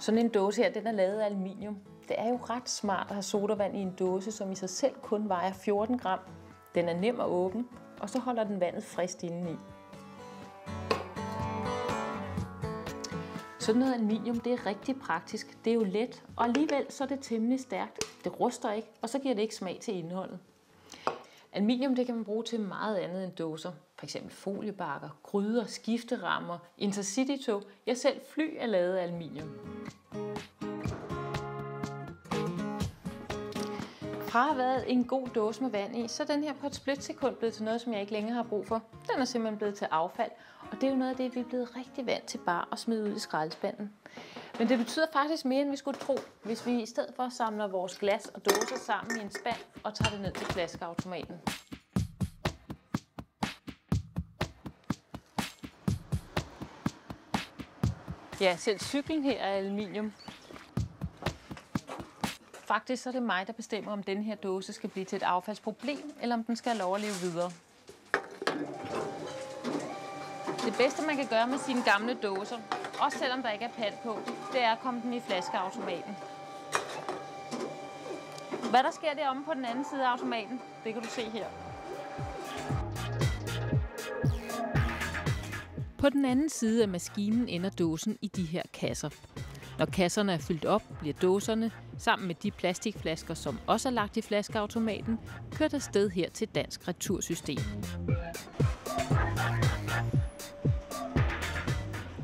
Sådan en dåse her, den er lavet af aluminium. Det er jo ret smart at have sodavand i en dåse, som i sig selv kun vejer 14 gram. Den er nem at åbne, og så holder den vandet friskt indeni. Sådan noget aluminium, det er rigtig praktisk. Det er jo let, og alligevel så er det temmelig stærkt. Det ruster ikke, og så giver det ikke smag til indholdet. Aluminium, det kan man bruge til meget andet end dåser. F.eks. foliebakker, gryder, skifterammer, intercitytog. Ja, selv fly er lavet af aluminium. Fra at have været en god dåse med vand i, så er den her på et splitsekund blevet til noget, som jeg ikke længere har brug for. Den er simpelthen blevet til affald, og det er jo noget af det, vi er blevet rigtig vant til bare at smide ud i skraldespanden. Men det betyder faktisk mere, end vi skulle tro, hvis vi i stedet for samler vores glas og dåser sammen i en spand og tager det ned til flaskeautomaten. Ja, selv cyklen her er aluminium. Faktisk så er det mig, der bestemmer, om den her dåse skal blive til et affaldsproblem, eller om den skal have lov at leve videre. Det bedste, man kan gøre med sine gamle dåser, også selvom der ikke er pant på, det er at komme den i flaskeautomaten. Hvad der sker deromme på den anden side af automaten, det kan du se her. På den anden side af maskinen ender dåsen i de her kasser. Når kasserne er fyldt op, bliver dåserne, sammen med de plastikflasker, som også er lagt i flaskeautomaten, kørt afsted her til Dansk Retursystem.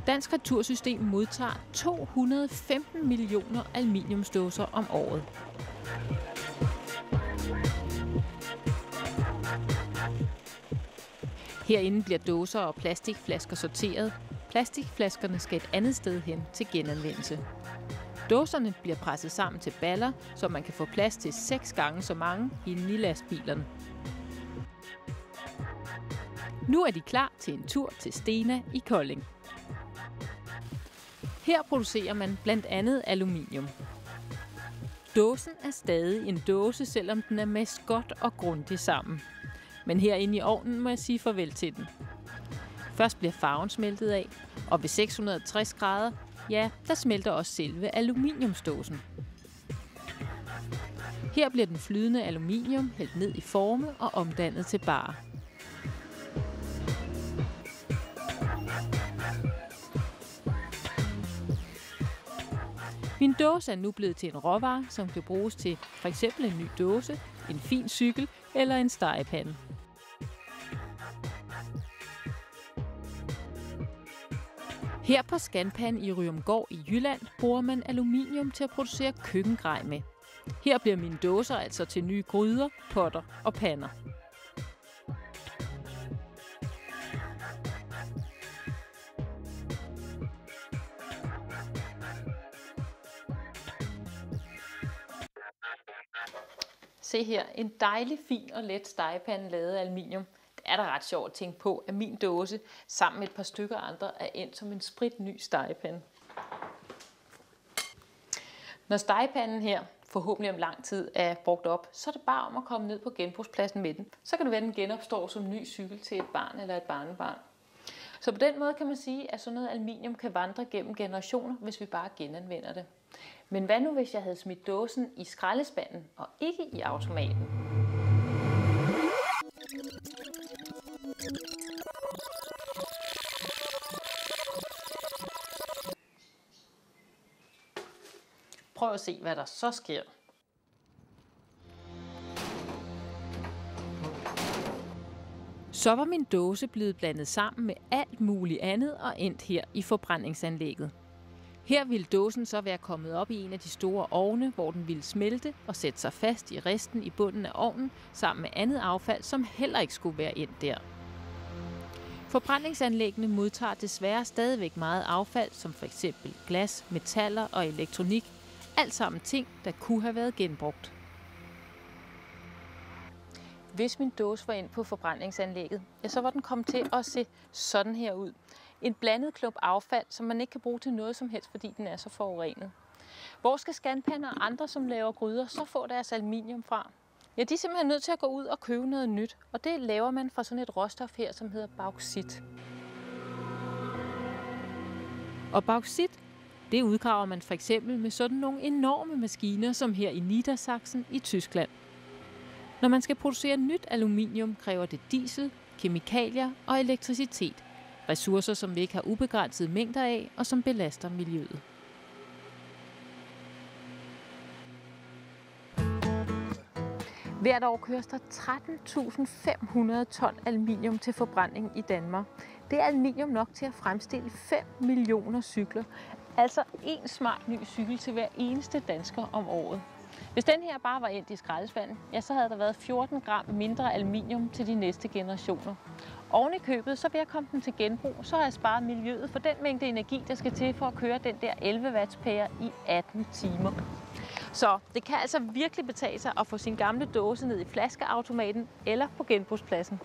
Dansk Retursystem modtager 215 millioner aluminiumsdåser om året. Herinde bliver dåser og plastikflasker sorteret. Plastikflaskerne skal et andet sted hen til genanvendelse. Dåserne bliver presset sammen til baller, så man kan få plads til 6 gange så mange inde i lastbilerne. Nu er de klar til en tur til Stena i Kolding. Her producerer man blandt andet aluminium. Dåsen er stadig en dåse, selvom den er mest godt og grundigt sammen. Men herinde i ovnen må jeg sige farvel til den. Først bliver farven smeltet af, og ved 660 grader, ja, der smelter også selve aluminiumsdåsen. Her bliver den flydende aluminium hældt ned i forme og omdannet til barer. Min dåse er nu blevet til en råvare, som kan bruges til f.eks. en ny dåse, en fin cykel eller en stegepande. Her på Scanpan i Ryomgård i Jylland bruger man aluminium til at producere køkkengrej med. Her bliver mine dåser altså til nye gryder, potter og pander. Se her, en dejlig, fin og let stegepande lavet af aluminium. Det er da ret sjovt at tænke på, at min dåse sammen med et par stykker andre er endt som en spritny stegepande. Når stegepanden her forhåbentlig om lang tid er brugt op, så er det bare om at komme ned på genbrugspladsen med den. Så kan det være, at den genopstår som ny cykel til et barn eller et barnebarn. Så på den måde kan man sige, at sådan noget aluminium kan vandre gennem generationer, hvis vi bare genanvender det. Men hvad nu, hvis jeg havde smidt dåsen i skraldespanden og ikke i automaten? Prøv at se, hvad der så sker. Så var min dåse blevet blandet sammen med alt muligt andet og endt her i forbrændingsanlægget. Her ville dåsen så være kommet op i en af de store ovne, hvor den ville smelte og sætte sig fast i resten i bunden af ovnen, sammen med andet affald, som heller ikke skulle være endt der. Forbrændingsanlæggene modtager desværre stadigvæk meget affald, som f.eks. glas, metaller og elektronik. Alt sammen ting, der kunne have været genbrugt. Hvis min dåse var inde på forbrændingsanlægget, ja, så var den kommet til at se sådan her ud. En blandet klump affald, som man ikke kan bruge til noget som helst, fordi den er så forurenet. Hvor skal Scanpan og andre, som laver gryder, så få deres aluminium fra? Ja, de er simpelthen nødt til at gå ud og købe noget nyt, og det laver man fra sådan et råstof her, som hedder bauxit. Og bauxit, Det udgraver man for eksempel med sådan nogle enorme maskiner, som her i Niedersachsen i Tyskland. Når man skal producere nyt aluminium, kræver det diesel, kemikalier og elektricitet. Ressourcer, som vi ikke har ubegrænsede mængder af, og som belaster miljøet. Hvert år køres der 13.500 ton aluminium til forbrænding i Danmark. Det er aluminium nok til at fremstille 5 millioner cykler. Altså en smart ny cykel til hver eneste dansker om året. Hvis den her bare var endt i skraldespanden, ja, så havde der været 14 gram mindre aluminium til de næste generationer. Oven i købet, så ved at komme den til genbrug, så har jeg sparet miljøet for den mængde energi, der skal til for at køre den der 11 watts pære i 18 timer. Så det kan altså virkelig betale sig at få sin gamle dåse ned i flaskeautomaten eller på genbrugspladsen.